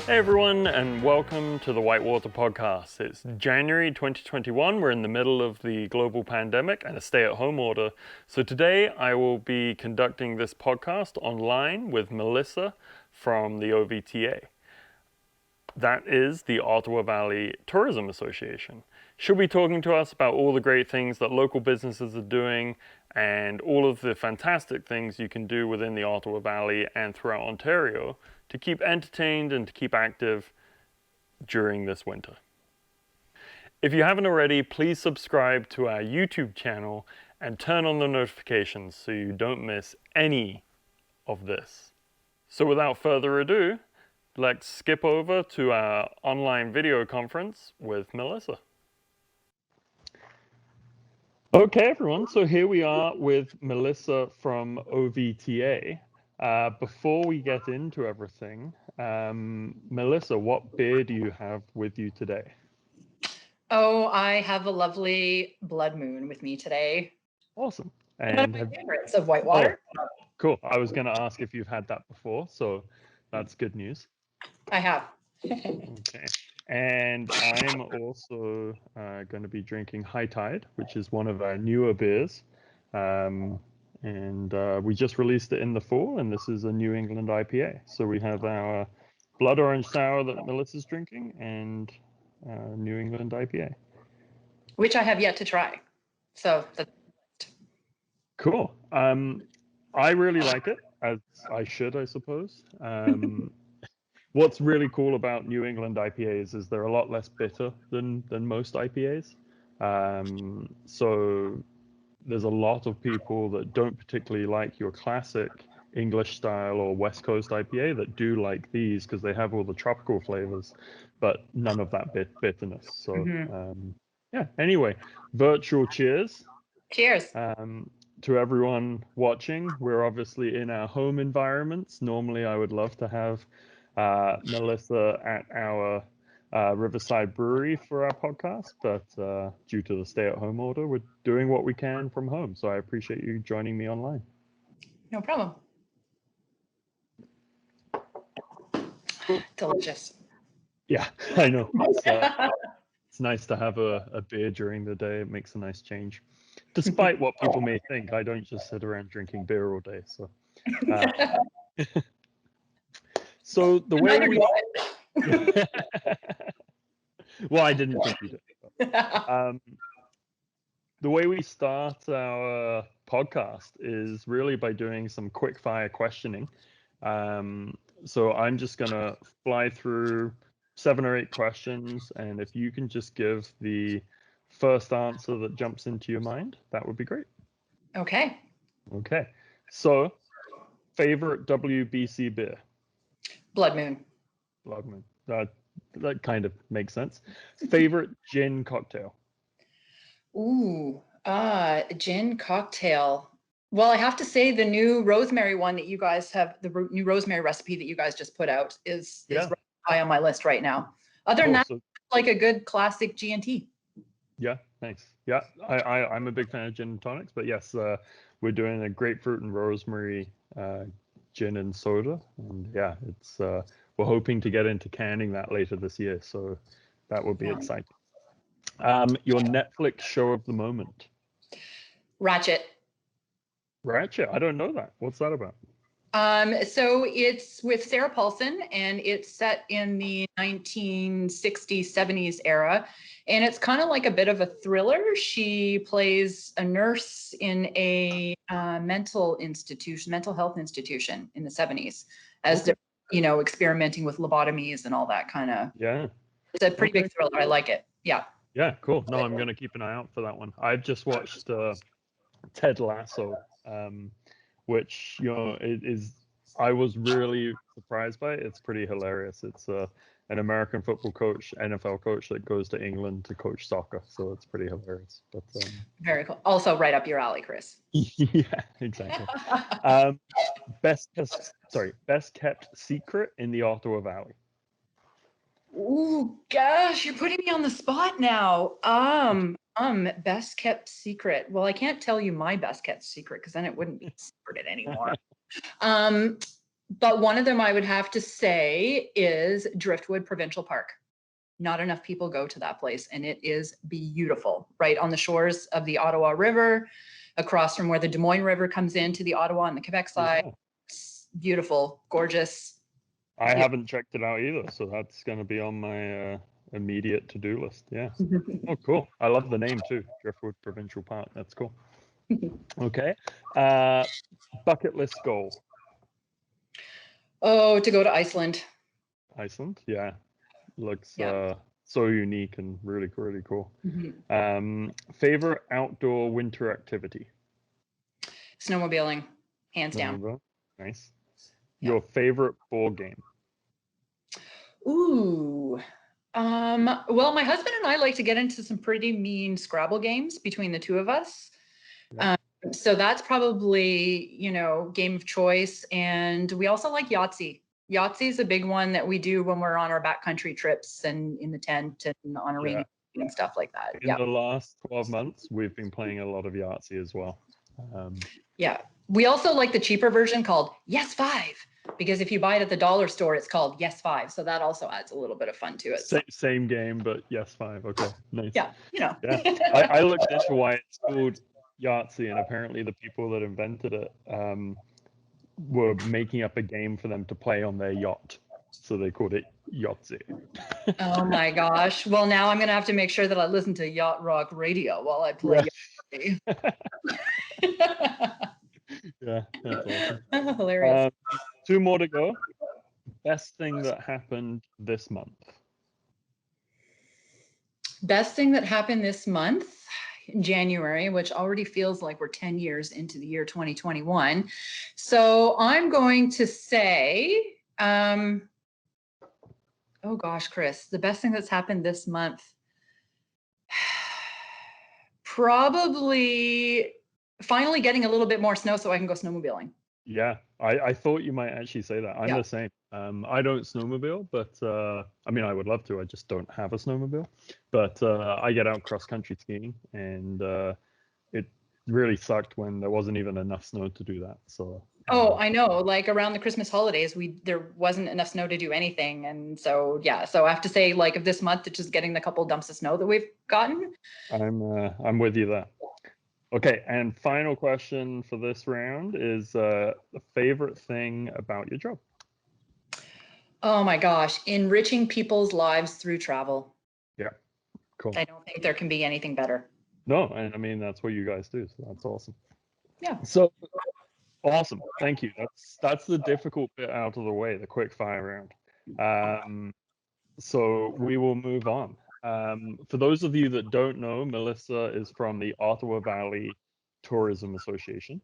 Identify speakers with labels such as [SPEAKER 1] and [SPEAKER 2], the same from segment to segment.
[SPEAKER 1] Hey everyone, and welcome to the Whitewater podcast. It's January 2021. We're in the middle of the global pandemic and a stay-at-home order. So today I will be conducting this podcast online with Melissa from the OVTA. That is the Ottawa Valley Tourism Association. She'll be talking to us about all the great things that local businesses are doing and all of the fantastic things you can do within the Ottawa Valley and throughout Ontario to keep entertained and to keep active during this winter. If you haven't already, please subscribe to our YouTube channel and turn on the notifications so you don't miss any of this. So without further ado, let's skip over to our online video conference with Melissa. Okay, everyone, so here we are with Melissa from OVTA. Before we get into everything, Melissa, what beer do you have with you today?
[SPEAKER 2] Oh, I have a lovely Blood Moon with me today.
[SPEAKER 1] Awesome.
[SPEAKER 2] And one of my favorites of Whitewater.
[SPEAKER 1] Oh, cool. I was going to ask if you've had that before, so that's good news.
[SPEAKER 2] I have.
[SPEAKER 1] Okay. And I'm also going to be drinking High Tide, which is one of our newer beers. We just released it in the fall, and this is a New England IPA. So we have our Blood Orange Sour that Melissa's drinking and New England IPA.
[SPEAKER 2] Which I have yet to try. So that's
[SPEAKER 1] cool. I really like it, as I should, I suppose. What's really cool about New England IPAs is they're a lot less bitter than most IPAs. So there's a lot of people that don't particularly like your classic English style or West Coast IPA that do like these because they have all the tropical flavors, but none of that bitterness. So yeah, anyway, virtual cheers.
[SPEAKER 2] Cheers.
[SPEAKER 1] To everyone watching. We're obviously in our home environments. Normally I would love to have Melissa at our Riverside Brewery for our podcast, but due to the stay-at-home order, we're doing what we can from home. So I appreciate you joining me online.
[SPEAKER 2] No problem. Delicious.
[SPEAKER 1] Yeah, I know. It's nice to have a beer during the day. It makes a nice change. Despite what people may think, I don't just sit around drinking beer all day. So, so the way we... well, I didn't think you did. The way we start our podcast is really by doing some quick fire questioning. So I'm just going to fly through 7 or 8 questions, and if you can just give the first answer that jumps into your mind, that would be great.
[SPEAKER 2] Okay.
[SPEAKER 1] Okay. So, favorite WBC beer?
[SPEAKER 2] Blood Moon.
[SPEAKER 1] Blood Moon. That kind of makes sense. Favorite gin cocktail?
[SPEAKER 2] Ooh, gin cocktail. Well, I have to say the new rosemary one that you guys have, the new rosemary recipe that you guys just put out is right high on my list right now. Other than that, like a good classic G&T.
[SPEAKER 1] Yeah, thanks. Yeah, I'm a big fan of gin and tonics, but yes, we're doing a grapefruit and rosemary gin and soda, and yeah, it's we're hoping to get into canning that later this year, so that would be exciting. Your Netflix show of the moment?
[SPEAKER 2] Ratchet.
[SPEAKER 1] Ratchet? I don't know that. What's that about?
[SPEAKER 2] So it's with Sarah Paulson, and it's set in the 1960s, 70s era. And it's kind of like a bit of a thriller. She plays a nurse in a mental health institution in the 70s as experimenting with lobotomies and all that kind of.
[SPEAKER 1] Yeah.
[SPEAKER 2] It's a pretty big thriller. I like it. Yeah.
[SPEAKER 1] Yeah, cool. No, I'm going to keep an eye out for that one. I've just watched Ted Lasso, which, I was really surprised by it. It's pretty hilarious. It's an American football coach, NFL coach that goes to England to coach soccer. So it's pretty hilarious. But
[SPEAKER 2] very cool. Also right up your alley, Chris.
[SPEAKER 1] Yeah, exactly. Best kept secret in the Ottawa Valley?
[SPEAKER 2] Ooh, gosh, you're putting me on the spot now. Best kept secret. Well, I can't tell you my best kept secret because then it wouldn't be a secret anymore. But one of them I would have to say is Driftwood Provincial Park. Not enough people go to that place, and it is beautiful, right on the shores of the Ottawa River, across from where the Des Moines River comes into the Ottawa and the Quebec side.
[SPEAKER 1] Yeah.
[SPEAKER 2] It's beautiful, gorgeous.
[SPEAKER 1] I haven't checked it out either, so that's going to be on my immediate to-do list. Yeah. Oh, cool. I love the name too, Driftwood Provincial Park. That's cool. Okay. Bucket list goal.
[SPEAKER 2] Oh, to go to Iceland.
[SPEAKER 1] Iceland, yeah. Looks so unique and really, really cool. Favorite outdoor winter activity?
[SPEAKER 2] Snowmobiling, hands down.
[SPEAKER 1] Nice. Your favorite board game?
[SPEAKER 2] Ooh. Well, my husband and I like to get into some pretty mean Scrabble games between the two of us.
[SPEAKER 1] Yeah.
[SPEAKER 2] So that's probably, game of choice. And we also like Yahtzee. Yahtzee is a big one that we do when we're on our backcountry trips and in the tent and on a rainy day and stuff like that.
[SPEAKER 1] In the last 12 months, we've been playing a lot of Yahtzee as well.
[SPEAKER 2] We also like the cheaper version called Yes 5, because if you buy it at the dollar store, it's called Yes 5. So that also adds a little bit of fun to it.
[SPEAKER 1] Same game, but Yes 5. Okay, nice.
[SPEAKER 2] Yeah.
[SPEAKER 1] I looked into why it's called Yahtzee, and apparently the people that invented it were making up a game for them to play on their yacht. So they called it Yahtzee.
[SPEAKER 2] Oh my gosh. Well, now I'm going to have to make sure that I listen to Yacht Rock Radio while I play Yahtzee.
[SPEAKER 1] Yeah, that's awesome.
[SPEAKER 2] Hilarious.
[SPEAKER 1] 2 more to go. Best thing that happened this month.
[SPEAKER 2] Best thing that happened this month, in January, which already feels like we're 10 years into the year 2021. So I'm going to say, oh gosh, Chris, the best thing that's happened this month, probably finally getting a little bit more snow so I can go snowmobiling.
[SPEAKER 1] Yeah, I thought you might actually say that. I'm the same. I don't snowmobile, but I would love to. I just don't have a snowmobile. But I get out cross country skiing, and it really sucked when there wasn't even enough snow to do that. So.
[SPEAKER 2] Oh, I know. Like around the Christmas holidays, there wasn't enough snow to do anything, and so so I have to say, like, of this month, it's just getting the couple dumps of snow that we've gotten.
[SPEAKER 1] I'm with you there. Okay, and final question for this round is the favorite thing about your job?
[SPEAKER 2] Oh my gosh, enriching people's lives through travel.
[SPEAKER 1] Yeah, cool.
[SPEAKER 2] I don't think there can be anything better.
[SPEAKER 1] No, and that's what you guys do, so that's awesome.
[SPEAKER 2] Yeah.
[SPEAKER 1] So awesome, thank you. That's the difficult bit out of the way, the quick fire round. So we will move on. For those of you that don't know, Melissa is from the Ottawa Valley Tourism Association.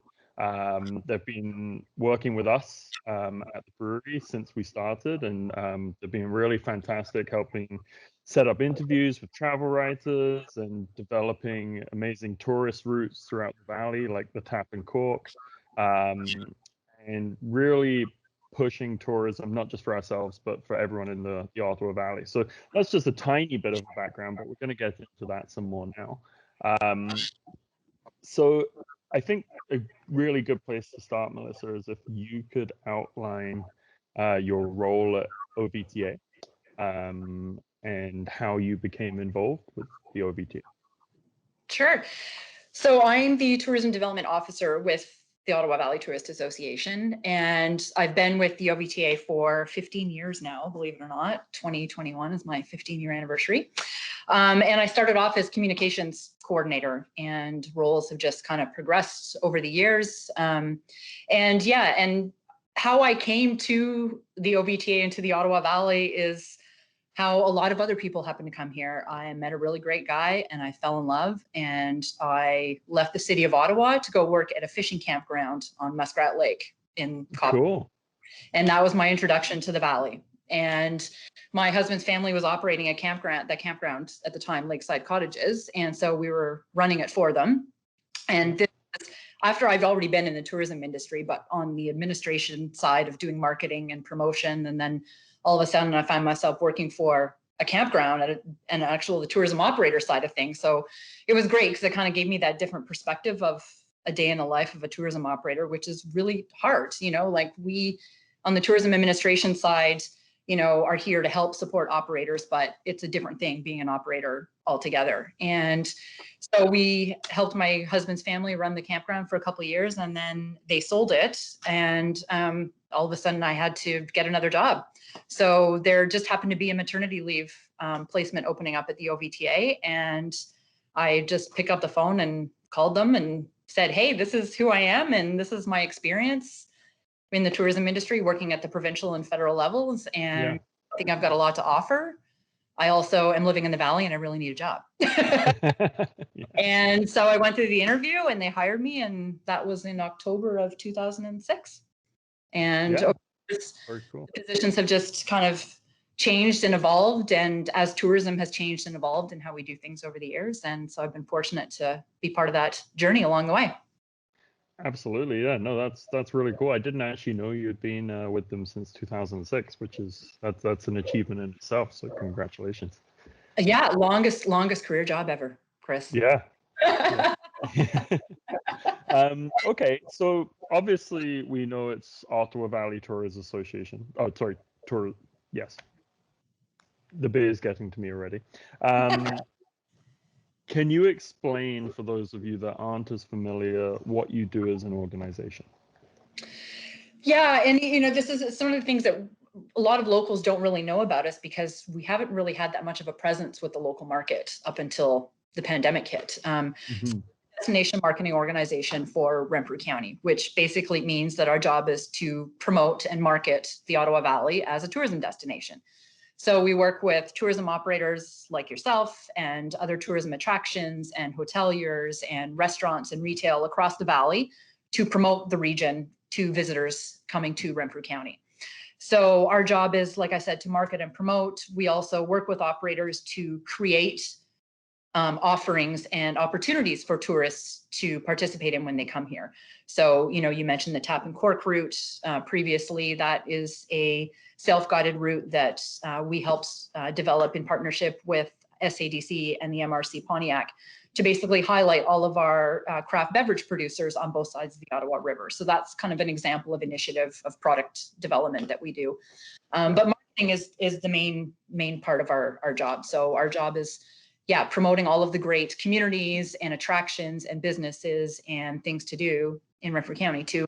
[SPEAKER 1] They've been working with us at the brewery since we started, and they've been really fantastic helping set up interviews with travel writers and developing amazing tourist routes throughout the valley, like the Tap and Cork, and really pushing tourism, not just for ourselves, but for everyone in the Ottawa Valley. So that's just a tiny bit of a background, but we're going to get into that some more now. So I think a really good place to start, Melissa, is if you could outline your role at OVTA and how you became involved with the OVTA.
[SPEAKER 2] Sure. So I'm the Tourism Development Officer with the Ottawa Valley Tourist Association, and I've been with the OVTA for 15 years now, believe it or not. 2021 is my 15-year anniversary. And I started off as communications coordinator, and roles have just kind of progressed over the years. And how I came to the OVTA and to the Ottawa Valley is how a lot of other people happen to come here. I met a really great guy and I fell in love, and I left the city of Ottawa to go work at a fishing campground on Muskrat Lake in Copper.
[SPEAKER 1] Cool.
[SPEAKER 2] And that was my introduction to the valley. And my husband's family was operating that campground at the time, Lakeside Cottages. And so we were running it for them. And this, after I've already been in the tourism industry, but on the administration side of doing marketing and promotion, and then all of a sudden I find myself working for a campground and the tourism operator side of things. So it was great because it kind of gave me that different perspective of a day in the life of a tourism operator, which is really hard. Like on the tourism administration side, are here to help support operators, but it's a different thing being an operator altogether. And so we helped my husband's family run the campground for a couple of years, and then they sold it. And all of a sudden I had to get another job. So there just happened to be a maternity leave placement opening up at the OVTA. And I just picked up the phone and called them and said, hey, this is who I am. And this is my experience in the tourism industry, working at the provincial and federal levels. And I think I've got a lot to offer. I also am living in the Valley and I really need a job. And so I went through the interview and they hired me, and that was in October of 2006. And
[SPEAKER 1] very cool.
[SPEAKER 2] The positions have just kind of changed and evolved, and as tourism has changed and evolved in how we do things over the years. And so I've been fortunate to be part of that journey along the way.
[SPEAKER 1] Absolutely. Yeah, no, that's really cool. I didn't actually know you'd been with them since 2006, which is that's an achievement in itself. So congratulations.
[SPEAKER 2] Yeah, longest career job ever, Chris.
[SPEAKER 1] Yeah. Okay, so obviously we know it's Ottawa Valley Tourism Association. Oh, sorry, yes. The beer is getting to me already. Can you explain, for those of you that aren't as familiar, what you do as an organization?
[SPEAKER 2] Yeah, and this is some of the things that a lot of locals don't really know about us, because we haven't really had that much of a presence with the local market up until the pandemic hit. Destination marketing organization for Renfrew County, which basically means that our job is to promote and market the Ottawa Valley as a tourism destination. So we work with tourism operators like yourself and other tourism attractions and hoteliers and restaurants and retail across the valley to promote the region to visitors coming to Renfrew County. So our job is, like I said, to market and promote. We also work with operators to create offerings and opportunities for tourists to participate in when they come here. So, you mentioned the Tap and Cork route previously. That is a self-guided route that we helped develop in partnership with SADC and the MRC Pontiac to basically highlight all of our craft beverage producers on both sides of the Ottawa River. So that's kind of an example of initiative of product development that we do. But marketing is the main part of our job. So our job is promoting all of the great communities and attractions and businesses and things to do in Renfrew County to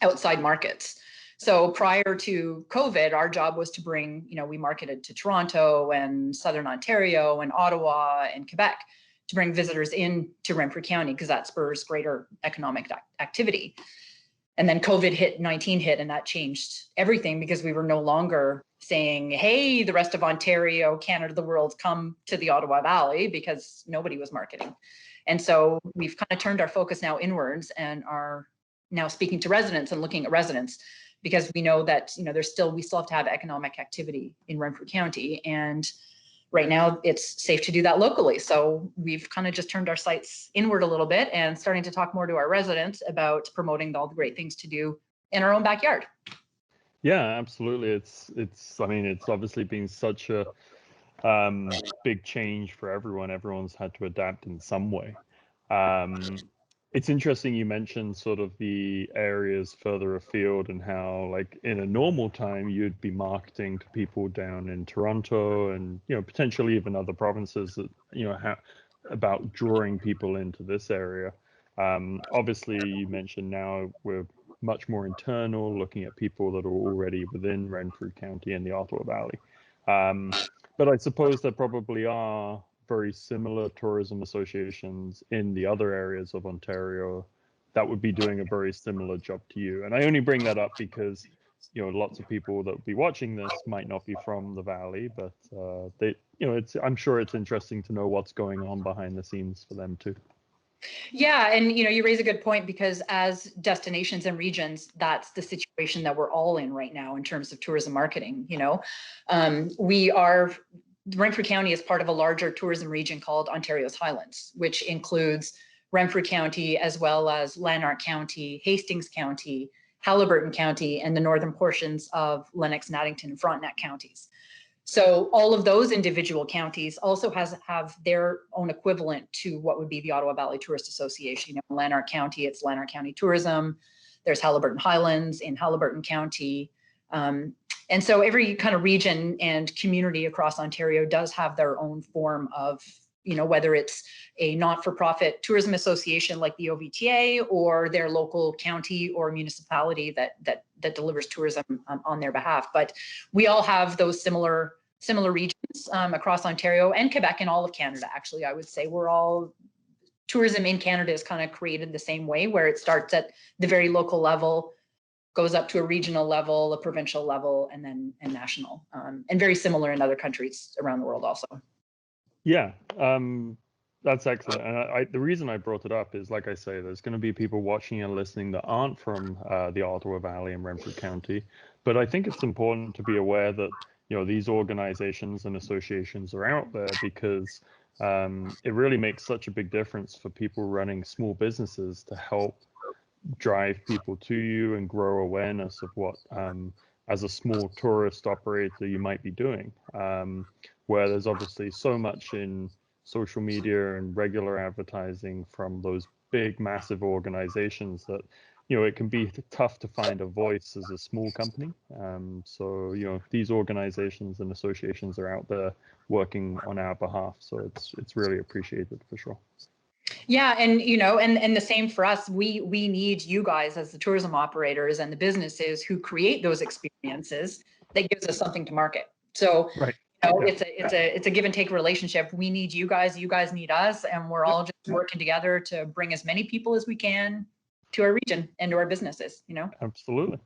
[SPEAKER 2] outside markets. So prior to COVID, our job was to bring, we marketed to Toronto and Southern Ontario and Ottawa and Quebec to bring visitors in to Renfrew County, because that spurs greater economic activity. And then COVID-19 hit, and that changed everything, because we were no longer saying, hey, the rest of Ontario, Canada, the world, come to the Ottawa Valley, because nobody was marketing. And so we've kind of turned our focus now inwards and are now speaking to residents and looking at residents, because we know that, we still have to have economic activity in Renfrew County. And right now it's safe to do that locally. So we've kind of just turned our sights inward a little bit and starting to talk more to our residents about promoting all the great things to do in our own backyard.
[SPEAKER 1] Yeah, absolutely. It's obviously been such a big change for everyone. Everyone's had to adapt in some way. It's interesting you mentioned sort of the areas further afield and how, like, in a normal time, you'd be marketing to people down in Toronto and, potentially even other provinces that, about drawing people into this area. Obviously, you mentioned now we're much more internal, looking at people that are already within Renfrew County and the Ottawa Valley. But I suppose there probably are very similar tourism associations in the other areas of Ontario that would be doing a very similar job to you. And I only bring that up because, lots of people that will be watching this might not be from the Valley, but I'm sure it's interesting to know what's going on behind the scenes for them too.
[SPEAKER 2] Yeah, and you raise a good point, because as destinations and regions, that's the situation that we're all in right now in terms of tourism marketing. Renfrew County is part of a larger tourism region called Ontario's Highlands, which includes Renfrew County as well as Lanark County, Hastings County, Haliburton County, and the northern portions of Lennox, Addington, and Frontenac counties. So all of those individual counties also have their own equivalent to what would be the Ottawa Valley Tourist Association. In Lanark County, it's Lanark County Tourism. There's Haliburton Highlands in Haliburton County. And so every kind of region and community across Ontario does have their own form of, whether it's a not-for-profit tourism association like the OVTA, or their local county or municipality that delivers tourism on their behalf. But we all have those similar regions across Ontario and Quebec and all of Canada. Actually, I would say tourism in Canada is kind of created the same way, where it starts at the very local level, goes up to a regional level, a provincial level, and then national, and very similar in other countries around the world also.
[SPEAKER 1] Yeah, that's excellent. And the reason I brought it up is, like I say, there's going to be people watching and listening that aren't from the Ottawa Valley and Renfrew County. But I think it's important to be aware that, these organizations and associations are out there, because it really makes such a big difference for people running small businesses to help drive people to you and grow awareness of what, as a small tourist operator, you might be doing. Where there's obviously so much in social media and regular advertising from those big, massive organizations that, it can be tough to find a voice as a small company. So, these organizations and associations are out there working on our behalf. So it's really appreciated for sure.
[SPEAKER 2] Yeah, and and the same for us. We need you guys as the tourism operators and the businesses who create those experiences that gives us something to market. So
[SPEAKER 1] right.
[SPEAKER 2] It's a give and take relationship. We need you guys need us, and we're all just working together to bring as many people as we can to our region and to our businesses,
[SPEAKER 1] Absolutely.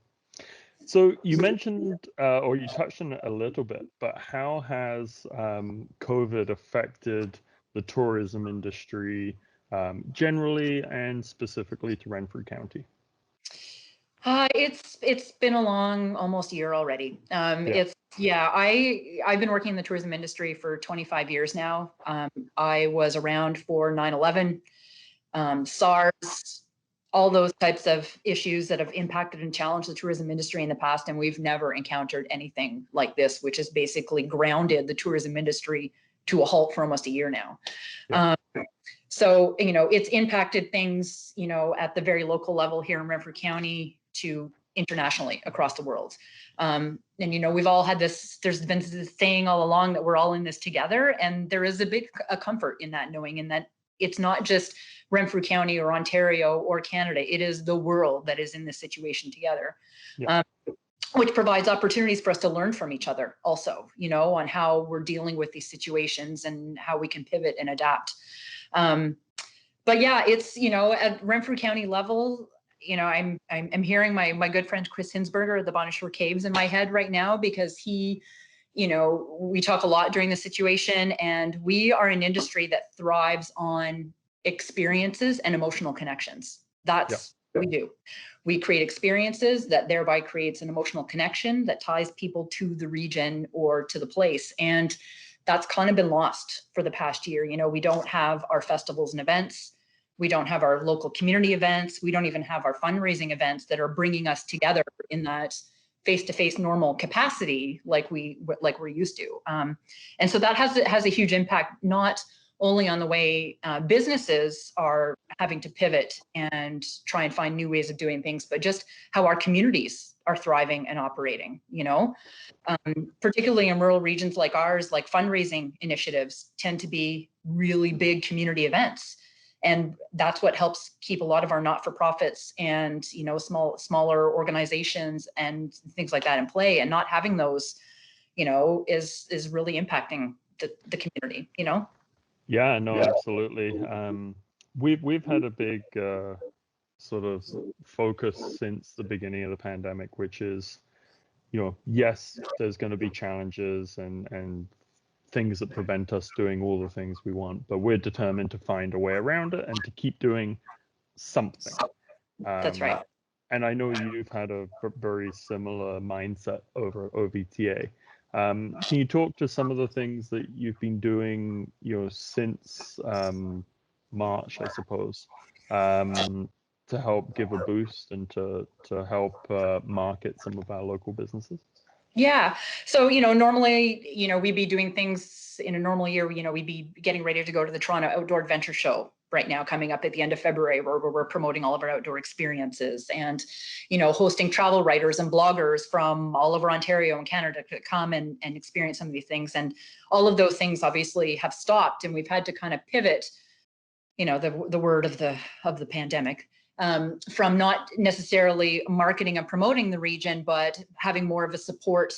[SPEAKER 1] So you mentioned, or you touched on it a little bit, but how has COVID affected the tourism industry generally and specifically to Renfrew County?
[SPEAKER 2] It's been a long, almost year already. I've been working in the tourism industry for 25 years now. I was around for 9/11, SARS, all those types of issues that have impacted and challenged the tourism industry in the past, and we've never encountered anything like this, which has basically grounded the tourism industry to a halt for almost a year now. Yeah. So, it's impacted things, at the very local level here in Renfrew County to internationally across the world. And, we've all had this, there's been this saying all along that we're all in this together. And there is a comfort in that, knowing in that it's not just Renfrew County or Ontario or Canada, it is the world that is in this situation together. Yeah. Which provides opportunities for us to learn from each other also, on how we're dealing with these situations and how we can pivot and adapt. But yeah, it's, at Renfrew County level, I'm hearing my good friend Chris Hinsberger at the Bonashore Caves in my head right now, because he, we talk a lot during the situation, and we are an industry that thrives on experiences and emotional connections. That's what we do. We create experiences that thereby creates an emotional connection that ties people to the region or to the place. And that's kind of been lost for the past year. We don't have our festivals and events. We don't have our local community events. We don't even have our fundraising events that are bringing us together in that face-to-face normal capacity like we're used to. And so that has a huge impact, not only on the way businesses are having to pivot and try and find new ways of doing things, but just how our communities are thriving and operating, particularly in rural regions like ours. Like fundraising initiatives tend to be really big community events. And that's what helps keep a lot of our not-for-profits and, smaller organizations and things like that in play. And not having those, is really impacting the community,
[SPEAKER 1] Yeah, no, absolutely. We've had a big sort of focus since the beginning of the pandemic, which is, yes, there's going to be challenges and things that prevent us doing all the things we want, but we're determined to find a way around it and to keep doing something.
[SPEAKER 2] That's right.
[SPEAKER 1] And I know you've had a very similar mindset over OVTA. Can you talk to some of the things that you've been doing, since March, I suppose, to help give a boost and to help market some of our local businesses?
[SPEAKER 2] Yeah. So, normally, we'd be doing things in a normal year, we'd be getting ready to go to the Toronto Outdoor Adventure Show, right now coming up at the end of February, where we're promoting all of our outdoor experiences and, you know, hosting travel writers and bloggers from all over Ontario and Canada to come and experience some of these things. And all of those things obviously have stopped, and we've had to kind of pivot, you know, the word of the pandemic, from not necessarily marketing and promoting the region, but having more of a support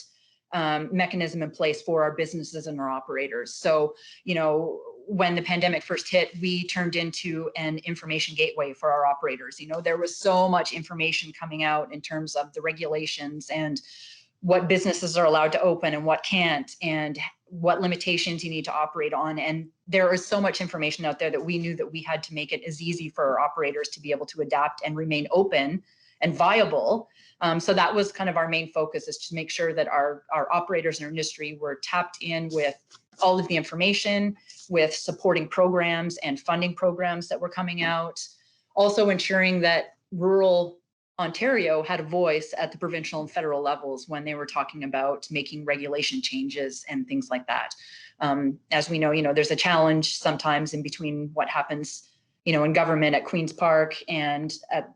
[SPEAKER 2] mechanism in place for our businesses and our operators. So, you know, when the pandemic first hit, we turned into an information gateway for our operators. You know, there was so much information coming out in terms of the regulations and what businesses are allowed to open and what can't, and what limitations you need to operate on. And there is so much information out there that we knew that we had to make it as easy for our operators to be able to adapt and remain open and viable. So that was kind of our main focus, is to make sure that our operators in our industry were tapped in with all of the information, with supporting programs and funding programs that were coming out. Also ensuring that rural Ontario had a voice at the provincial and federal levels when they were talking about making regulation changes and things like that. As we know, you know, there's a challenge sometimes in between what happens, you know, in government at Queen's Park and at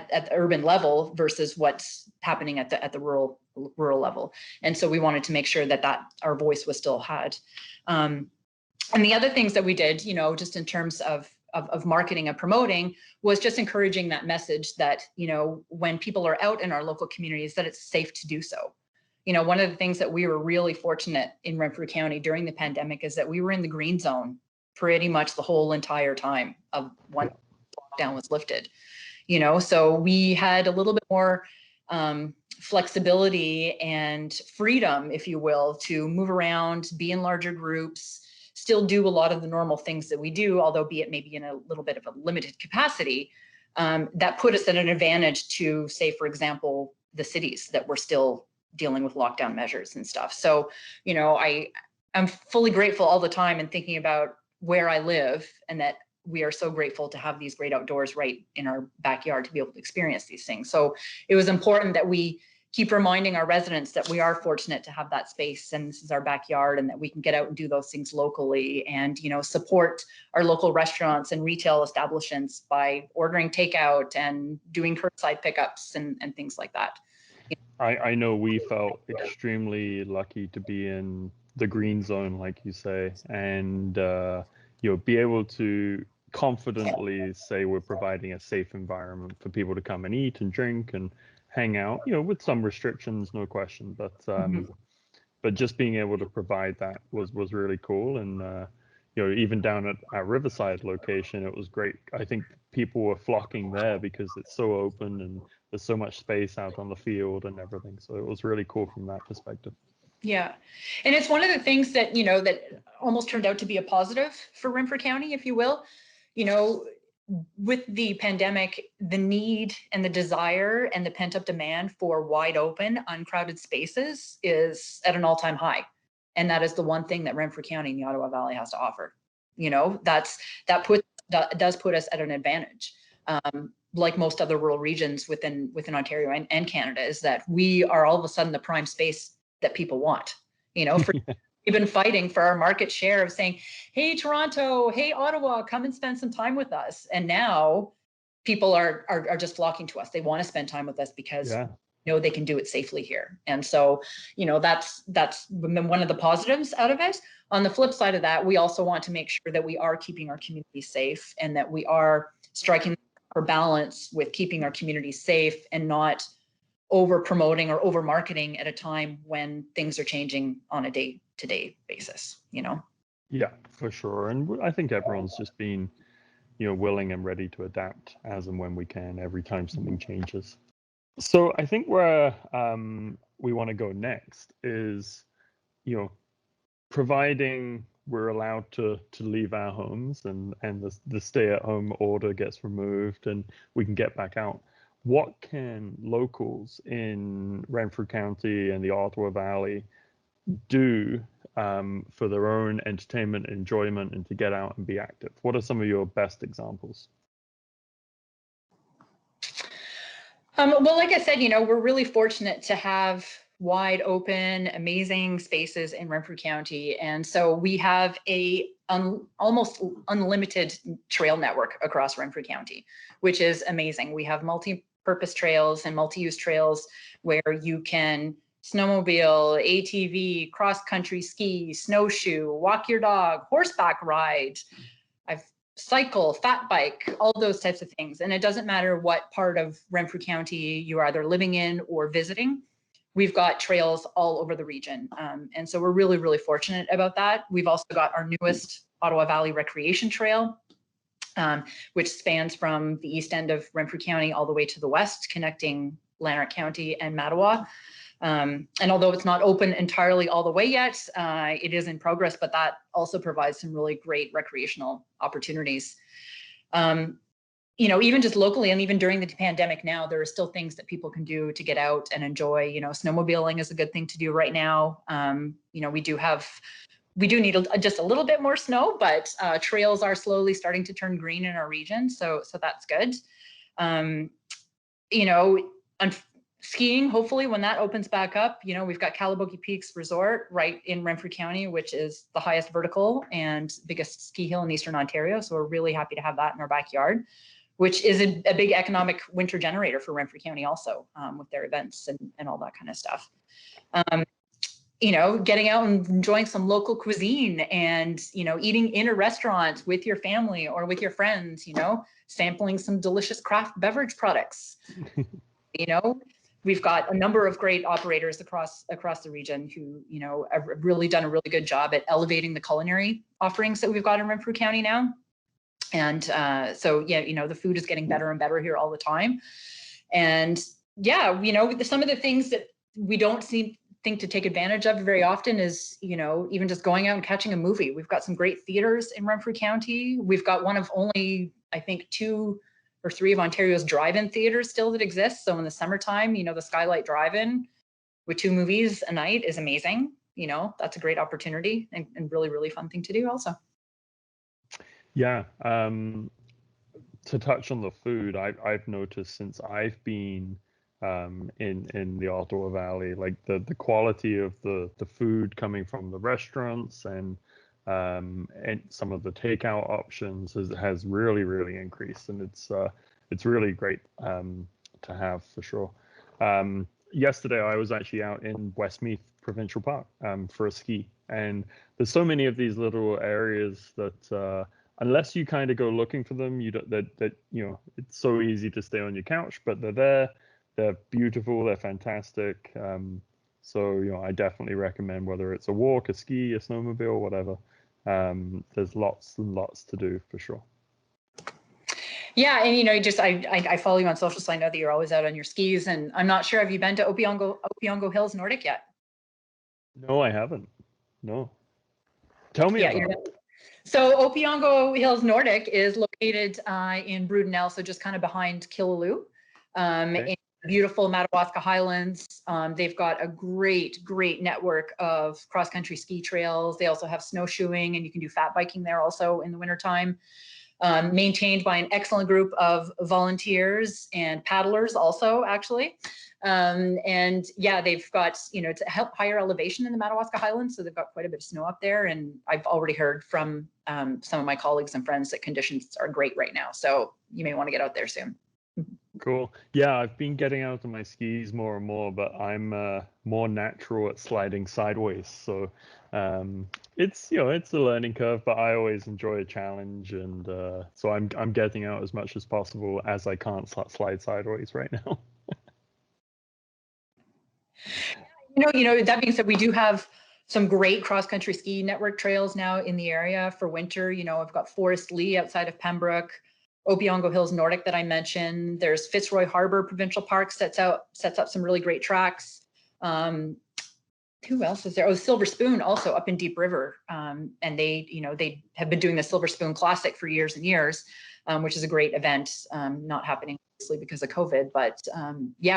[SPEAKER 2] the urban level versus what's happening at the rural level. And so we wanted to make sure that our voice was still had. And the other things that we did, you know, just in terms of marketing and promoting, was just encouraging that message that, you know, when people are out in our local communities, that it's safe to do so. You know, one of the things that we were really fortunate in Renfrew County during the pandemic is that we were in the green zone pretty much the whole entire time of when lockdown was lifted. You know, so we had a little bit more flexibility and freedom, if you will, to move around, be in larger groups, still do a lot of the normal things that we do, although be it maybe in a little bit of a limited capacity. That put us at an advantage to, say, for example, the cities that were still dealing with lockdown measures and stuff. So, you know, I'm fully grateful all the time and thinking about where I live, and that we are so grateful to have these great outdoors right in our backyard to be able to experience these things. So it was important that we keep reminding our residents that we are fortunate to have that space, and this is our backyard, and that we can get out and do those things locally, and, you know, support our local restaurants and retail establishments by ordering takeout and doing curbside pickups and things like that.
[SPEAKER 1] I know we felt extremely lucky to be in the green zone, like you say, and you know, be able to confidently say we're providing a safe environment for people to come and eat and drink and hang out, you know, with some restrictions, no question, but just being able to provide that was really cool. And you know, even down at our Riverside location, it was great. I think people were flocking there because it's so open and there's so much space out on the field and everything. So it was really cool from that perspective.
[SPEAKER 2] Yeah. And it's one of the things that, you know, that almost turned out to be a positive for Renfrew County, if you will. You know, with the pandemic, the need and the desire and the pent-up demand for wide open, uncrowded spaces is at an all-time high. And that is the one thing that Renfrew County and the Ottawa Valley has to offer. You know, that does put us at an advantage. Like most other rural regions within Ontario and Canada, is that we are all of a sudden the prime space that people want. You know, we've been fighting for our market share of saying, hey, Toronto, hey, Ottawa, come and spend some time with us. And now people are just flocking to us. They want to spend time with us because you know they can do it safely here. And so, you know, that's been one of the positives out of it. On the flip side of that, we also want to make sure that we are keeping our community safe, and that we are striking a balance with keeping our community safe and not over promoting or over marketing at a time when things are changing on a day-to-day basis, you know?
[SPEAKER 1] Yeah, for sure. And I think everyone's just been, you know, willing and ready to adapt as and when we can, every time something changes. So I think where we want to go next is, you know, providing we're allowed to leave our homes and the stay-at-home order gets removed and we can get back out. What can locals in Renfrew County and the Ottawa Valley do for their own entertainment, enjoyment, and to get out and be active? What are some of your best examples?
[SPEAKER 2] Well, like I said, you know, we're really fortunate to have wide open, amazing spaces in Renfrew County. And so we have a almost unlimited trail network across Renfrew County, which is amazing. We have multi-purpose trails and multi-use trails where you can snowmobile, ATV, cross-country ski, snowshoe, walk your dog, horseback ride, cycle, fat bike, all those types of things. And it doesn't matter what part of Renfrew County you're either living in or visiting. We've got trails all over the region. And so we're really, really fortunate about that. We've also got our newest Ottawa Valley Recreation Trail, which spans from the east end of Renfrew County all the way to the west, connecting Lanark County and Mattawa. And although it's not open entirely all the way yet, it is in progress, but that also provides some really great recreational opportunities. Even just locally and even during the pandemic now, there are still things that people can do to get out and enjoy. Snowmobiling is a good thing to do right now. We do need just a little bit more snow, but trails are slowly starting to turn green in our region. So that's good. Skiing, hopefully when that opens back up, we've got Calabogie Peaks Resort right in Renfrew County, which is the highest vertical and biggest ski hill in Eastern Ontario. So we're really happy to have that in our backyard, which is a big economic winter generator for Renfrew County also, with their events and all that kind of stuff. Getting out and enjoying some local cuisine and, eating in a restaurant with your family or with your friends, sampling some delicious craft beverage products. We've got a number of great operators across the region who, have really done a really good job at elevating the culinary offerings that we've got in Renfrew County now. And the food is getting better and better here all the time. And some of the things that we don't think to take advantage of very often is, even just going out and catching a movie. We've got some great theaters in Renfrew County. We've got one of only, I think, 2 or 3 of Ontario's drive-in theaters still that exist. So in the summertime, the Skylight Drive-In with 2 movies a night is amazing. That's a great opportunity and really, really fun thing to do also.
[SPEAKER 1] Yeah. To touch on the food, I've noticed since I've been in the Ottawa Valley, like the quality of the food coming from the restaurants and some of the takeout options has really, really increased, and it's really great to have for sure. Yesterday I was actually out in Westmeath Provincial Park for a ski, and there's so many of these little areas that unless you kind of go looking for them, it's so easy to stay on your couch, but they're there, they're beautiful, they're fantastic. So I definitely recommend, whether it's a walk, a ski, a snowmobile, whatever. There's lots and lots to do for sure.
[SPEAKER 2] Yeah, and I follow you on social, so I know that you're always out on your skis. And I'm not sure, have you been to Opeongo Hills Nordic yet?
[SPEAKER 1] No, I haven't. No. Tell me about it.
[SPEAKER 2] So Opeongo Hills Nordic is located in Brudenell, so just kind of behind Killaloe, in beautiful Madawaska Highlands. They've got a great network of cross-country ski trails. They also have snowshoeing, and you can do fat biking there also in the wintertime. Maintained by an excellent group of volunteers and paddlers also, actually. They've got, it's a higher elevation in the Madawaska Highlands, so they've got quite a bit of snow up there. And I've already heard from some of my colleagues and friends that conditions are great right now. So you may want to get out there soon.
[SPEAKER 1] Cool. Yeah, I've been getting out on my skis more and more, but I'm more natural at sliding sideways. So it's it's a learning curve, but I always enjoy a challenge, and so I'm getting out as much as possible, as I can't slide sideways right now.
[SPEAKER 2] That being said, we do have some great cross-country ski network trails now in the area for winter. I've got Forest Lee outside of Pembroke, Opeongo Hills Nordic that I mentioned. There's Fitzroy Harbor Provincial Park sets up some really great tracks. Who else is there? Oh, Silver Spoon also up in Deep River. And they have been doing the Silver Spoon Classic for years and years, which is a great event, not happening obviously because of COVID, but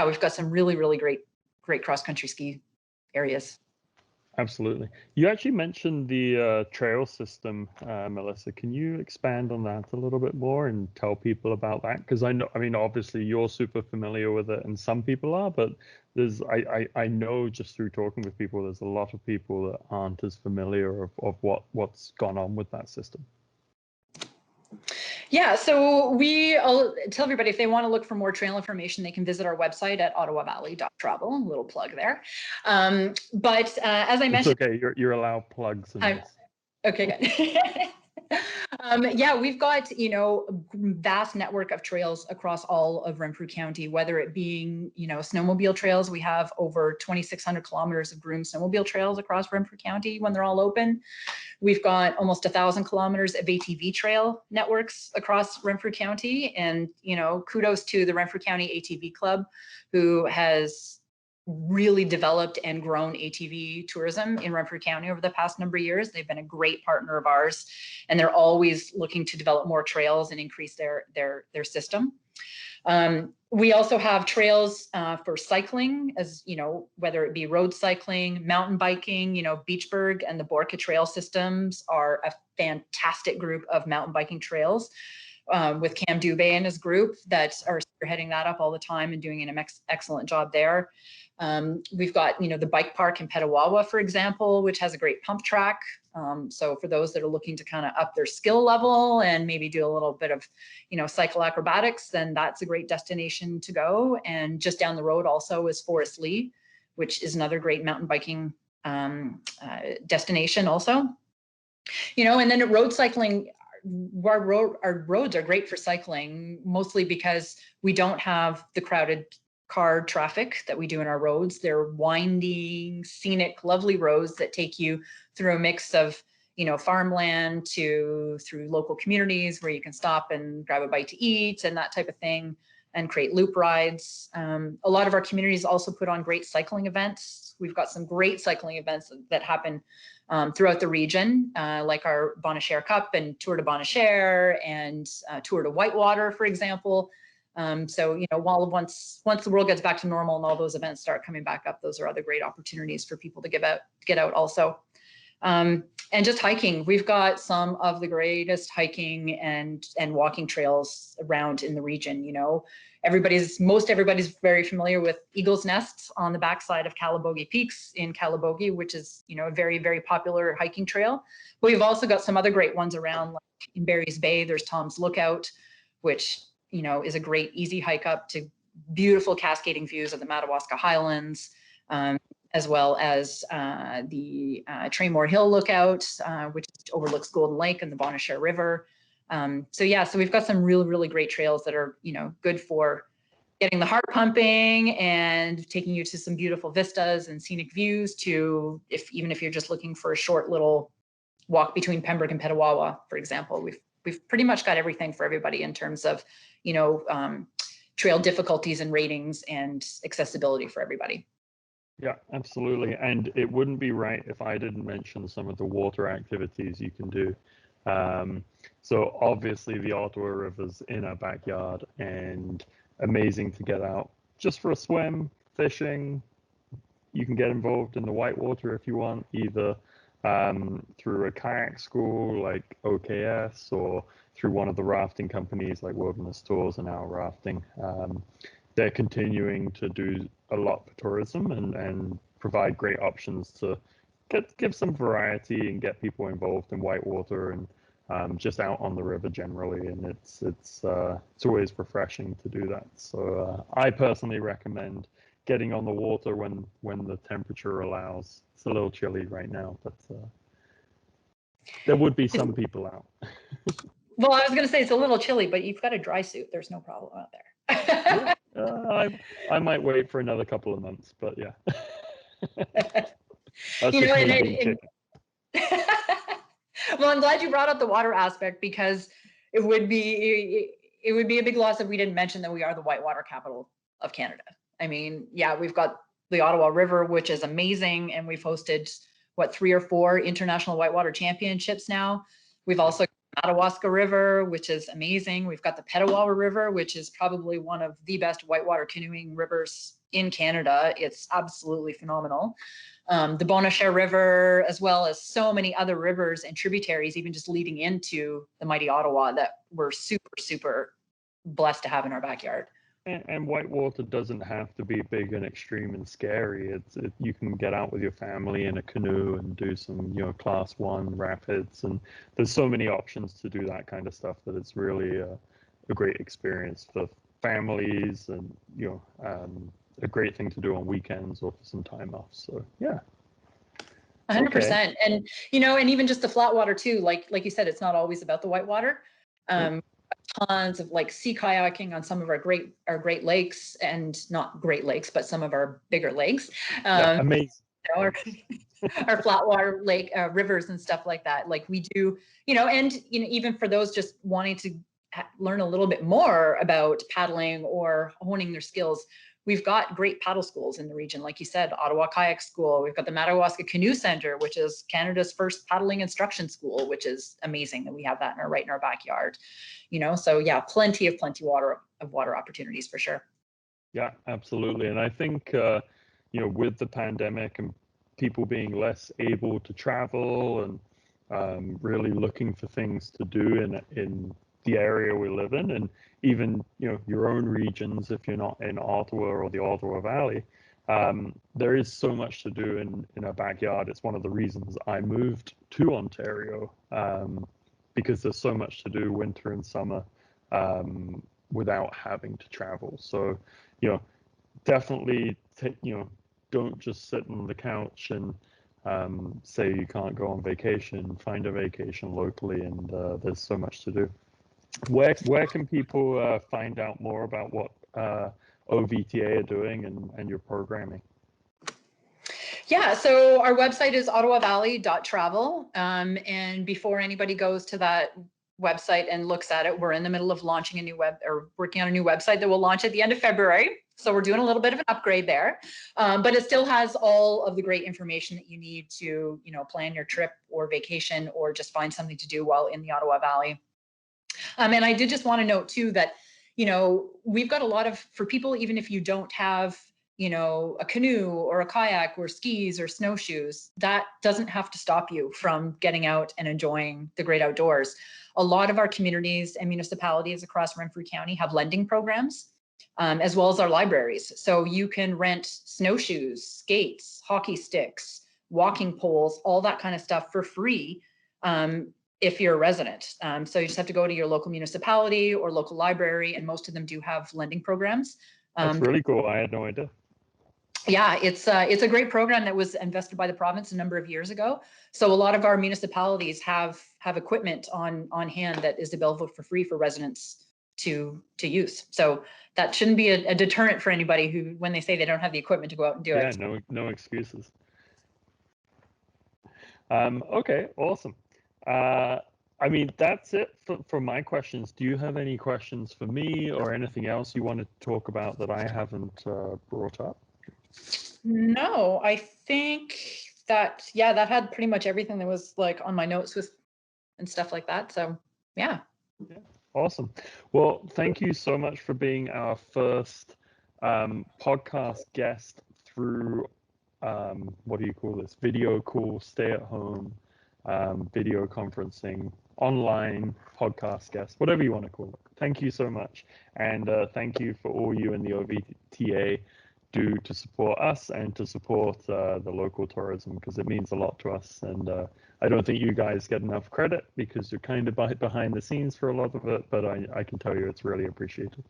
[SPEAKER 2] we've got some really, really great cross-country ski areas.
[SPEAKER 1] Absolutely. You actually mentioned the trail system, Melissa. Can you expand on that a little bit more and tell people about that? Because I mean, obviously you're super familiar with it, and some people are, but I know just through talking with people, there's a lot of people that aren't as familiar of what's gone on with that system.
[SPEAKER 2] Yeah, so I'll tell everybody if they want to look for more trail information, they can visit our website at ottawavalley.travel. A little plug there. But as I mentioned,
[SPEAKER 1] it's okay. You're allowed plugs in this.
[SPEAKER 2] Okay, good. Yeah, we've got, a vast network of trails across all of Renfrew County, whether it being, snowmobile trails. We have over 2,600 kilometers of groomed snowmobile trails across Renfrew County when they're all open. We've got almost 1,000 kilometers of ATV trail networks across Renfrew County. And, kudos to the Renfrew County ATV Club, who has really developed and grown ATV tourism in Renfrew County over the past number of years. They've been a great partner of ours, and they're always looking to develop more trails and increase their system. We also have trails for cycling, as whether it be road cycling, mountain biking. Beachburg and the Borka trail systems are a fantastic group of mountain biking trails, with Cam Dubé and his group that are heading that up all the time and doing an excellent job there. We've got, the bike park in Petawawa, for example, which has a great pump track. So for those that are looking to kind of up their skill level and maybe do a little bit of, cycle acrobatics, then that's a great destination to go. And just down the road also is Forest Lee, which is another great mountain biking destination also. And then at road cycling, our roads are great for cycling, mostly because we don't have the crowded car traffic that we do in our roads. They're winding, scenic, lovely roads that take you through a mix of, farmland through local communities where you can stop and grab a bite to eat and that type of thing, and create loop rides. A lot of our communities also put on great cycling events. We've got some great cycling events that happen throughout the region, like our Bonachère Cup and Tour de Bonachère and Tour de Whitewater, for example. So, once the world gets back to normal and all those events start coming back up, those are other great opportunities for people to get out also. And just hiking. We've got some of the greatest hiking and walking trails around in the region. Most everybody's very familiar with Eagle's Nests on the backside of Calabogie Peaks in Calabogie, which is, a very, very popular hiking trail. But we've also got some other great ones around, like in Barry's Bay, there's Tom's Lookout, which, is a great easy hike up to beautiful cascading views of the Madawaska Highlands, as well as the Traymore Hill Lookout, which overlooks Golden Lake and the Bonachère River. So we've got some really, really great trails that are, good for getting the heart pumping and taking you to some beautiful vistas and scenic views, to even if you're just looking for a short little walk between Pembroke and Petawawa, for example. We've pretty much got everything for everybody in terms of, trail difficulties and ratings and accessibility for everybody.
[SPEAKER 1] Yeah, absolutely. And it wouldn't be right if I didn't mention some of the water activities you can do. So obviously the Ottawa River's in our backyard, and amazing to get out just for a swim, fishing. You can get involved in the Whitewater if you want, either through a kayak school like OKS, or through one of the rafting companies like Wilderness Tours and Our Rafting. They're continuing to do a lot for tourism and provide great options to give some variety and get people involved in Whitewater and just out on the river generally. And it's always refreshing to do that. So I personally recommend getting on the water when the temperature allows. It's a little chilly right now, but there would be some people out.
[SPEAKER 2] Well, I was going to say it's a little chilly, but you've got a dry suit. There's no problem out there.
[SPEAKER 1] I might wait for another couple of months, but yeah.
[SPEAKER 2] Well, I'm glad you brought up the water aspect, because it would be a big loss if we didn't mention that we are the whitewater capital of Canada. I mean, yeah, we've got the Ottawa River, which is amazing, and we've hosted 3 or 4 international whitewater championships now. We've also got Madawaska River, which is amazing. We've got the Petawawa River, which is probably one of the best whitewater canoeing rivers in Canada. It's absolutely phenomenal. The Bonnechere River, as well as so many other rivers and tributaries, even just leading into the mighty Ottawa, that we're super, super blessed to have in our backyard.
[SPEAKER 1] And whitewater doesn't have to be big and extreme and scary. You can get out with your family in a canoe and do some, class 1 rapids, and there's so many options to do that kind of stuff that it's really a great experience for families, and a great thing to do on weekends or for some time off. So yeah.
[SPEAKER 2] 100%. Okay. And and even just the flat water too, like you said, it's not always about the whitewater. Tons of like sea kayaking on some of our great lakes, and not Great Lakes, but some of our bigger lakes.
[SPEAKER 1] Amazing.
[SPEAKER 2] Our flatwater lake rivers and stuff like that. Like we do, and even for those just wanting to learn a little bit more about paddling or honing their skills, we've got great paddle schools in the region. Like you said, Ottawa Kayak School. We've got the Madawaska Canoe Center, which is Canada's first paddling instruction school, which is amazing that we have that right in our backyard. So yeah, plenty of water opportunities for sure.
[SPEAKER 1] Yeah, absolutely. And I think, with the pandemic and people being less able to travel and really looking for things to do in the area we live in, and even your own regions, if you're not in Ottawa or the Ottawa Valley, there is so much to do in our backyard. It's one of the reasons I moved to Ontario, because there's so much to do winter and summer without having to travel. So definitely don't just sit on the couch and say you can't go on vacation. Find a vacation locally, and there's so much to do. Where can people find out more about what OVTA are doing and your programming?
[SPEAKER 2] Yeah, so our website is ottawavalley.travel. And before anybody goes to that website and looks at it, we're in the middle of launching working on a new website that will launch at the end of February. So we're doing a little bit of an upgrade there, but it still has all of the great information that you need to, plan your trip or vacation, or just find something to do while in the Ottawa Valley. And I did just want to note too that, we've got a lot of, for people, even if you don't have, a canoe or a kayak or skis or snowshoes, that doesn't have to stop you from getting out and enjoying the great outdoors. A lot of our communities and municipalities across Renfrew County have lending programs, as well as our libraries. So you can rent snowshoes, skates, hockey sticks, walking poles, all that kind of stuff for free, if you're a resident. So you just have to go to your local municipality or local library, and most of them do have lending programs.
[SPEAKER 1] That's really cool. I had no idea.
[SPEAKER 2] Yeah, it's a great program that was invested by the province a number of years ago. So a lot of our municipalities have equipment on hand that is available for free for residents to use. So that shouldn't be a deterrent for anybody who, when they say they don't have the equipment to go out and do it.
[SPEAKER 1] Yeah, no excuses. Okay, awesome. That's it for my questions. Do you have any questions for me or anything else you want to talk about that I haven't brought up?
[SPEAKER 2] No, I think that had pretty much everything that was like on my notes and stuff like that. So yeah.
[SPEAKER 1] Awesome. Well, thank you so much for being our first podcast guest through what do you call this? Video call, stay at home, video conferencing, online podcast guest, whatever you want to call it. Thank you so much. And thank you for all you and the OVTA do to support us and to support the local tourism, because it means a lot to us. And I don't think you guys get enough credit because you're kind of behind the scenes for a lot of it, but I can tell you it's really appreciated.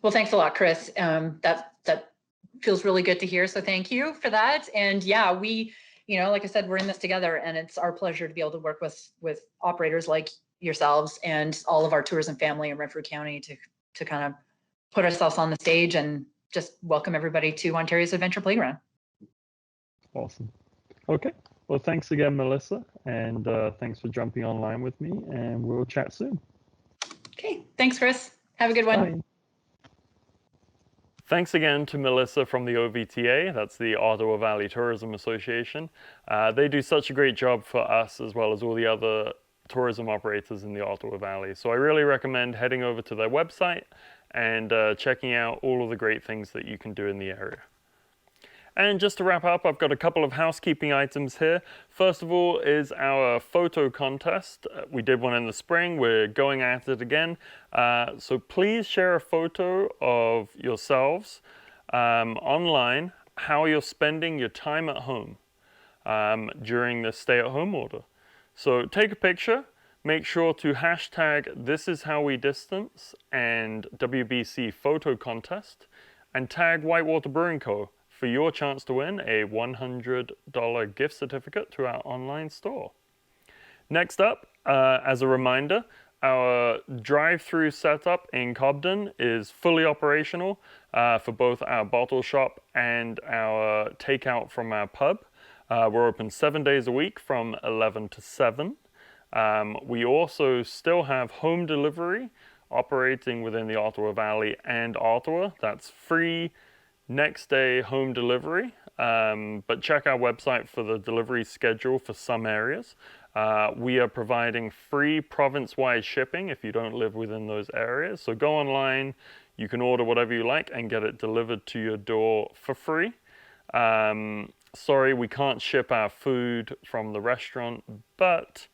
[SPEAKER 1] Well,
[SPEAKER 2] thanks a lot, Chris. That feels really good to hear. So thank you for that. And yeah, we, like I said, we're in this together, and it's our pleasure to be able to work with operators like yourselves and all of our tourism family in Renfrew County to kind of put ourselves on the stage and just welcome everybody to Ontario's Adventure Playground.
[SPEAKER 1] Awesome. Okay. Well, thanks again, Melissa, and thanks for jumping online with me, and we'll chat soon.
[SPEAKER 2] Okay. Thanks, Chris. Have a good one.
[SPEAKER 1] Bye. Thanks again to Melissa from the OVTA, that's the Ottawa Valley Tourism Association. They do such a great job for us, as well as all the other tourism operators in the Ottawa Valley. So I really recommend heading over to their website and checking out all of the great things that you can do in the area. And just to wrap up, I've got a couple of housekeeping items here. First of all is our photo contest. We did one in the spring. We're going at it again. So please share a photo of yourselves online, how you're spending your time at home during the stay-at-home order. So take a picture. Make sure to hashtag This Is How We Distance and WBC Photo Contest and tag Whitewater Brewing Co. for your chance to win a $100 gift certificate to our online store. Next up, as a reminder, our drive-through setup in Cobden is fully operational for both our bottle shop and our takeout from our pub. We're open 7 days a week from 11 to 7. We also still have home delivery operating within the Ottawa Valley and Ottawa. That's free next day home delivery, but check our website for the delivery schedule for some areas. We are providing free province-wide shipping if you don't live within those areas. So go online, you can order whatever you like and get it delivered to your door for free. Sorry, we can't ship our food from the restaurant, but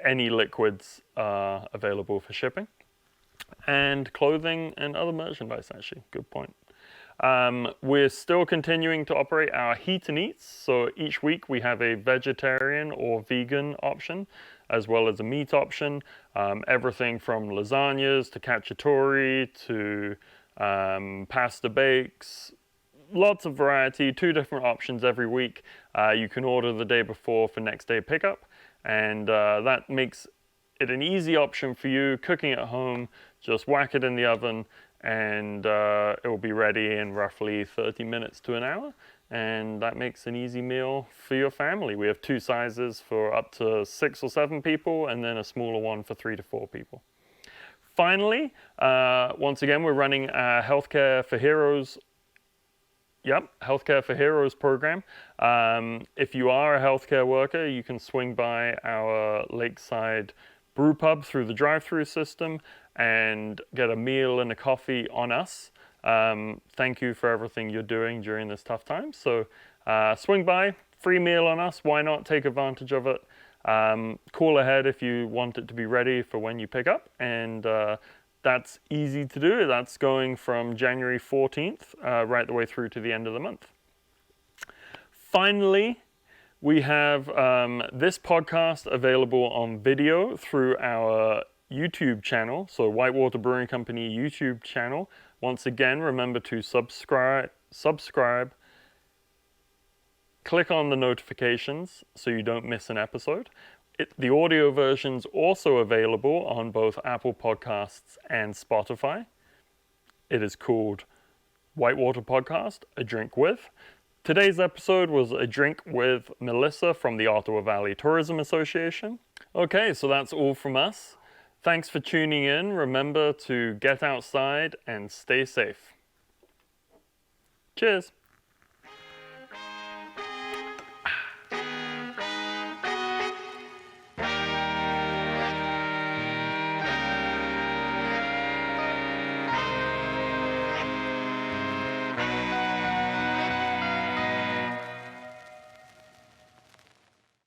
[SPEAKER 1] any liquids are available for shipping. And clothing and other merchandise, actually. Good point. We're still continuing to operate our heat and eats. So each week we have a vegetarian or vegan option, as well as a meat option. Everything from lasagnas to cacciatore to pasta bakes. Lots of variety, 2 different options every week. You can order the day before for next day pickup. And that makes it an easy option for you cooking at home. Just whack it in the oven and it will be ready in roughly 30 minutes to an hour. And that makes an easy meal for your family. We have 2 sizes for up to 6 or 7 people and then a smaller one for 3 to 4 people. Finally, once again, we're running a Healthcare for Heroes Healthcare for Heroes program. If you are a healthcare worker, you can swing by our Lakeside brew pub through the drive-through system and get a meal and a coffee on us. Thank you for everything you're doing during this tough time. So swing by, free meal on us. Why not take advantage of it? Call ahead if you want it to be ready for when you pick up. And that's easy to do. That's going from January 14th right the way through to the end of the month. Finally, we have this podcast available on video through our YouTube channel, so Whitewater Brewing Company YouTube channel. Once again, remember to subscribe, click on the notifications so you don't miss an episode. The audio version's also available on both Apple Podcasts and Spotify. It is called Whitewater Podcast, A Drink With. Today's episode was a drink with Melissa from the Ottawa Valley Tourism Association. Okay, so that's all from us. Thanks for tuning in. Remember to get outside and stay safe. Cheers.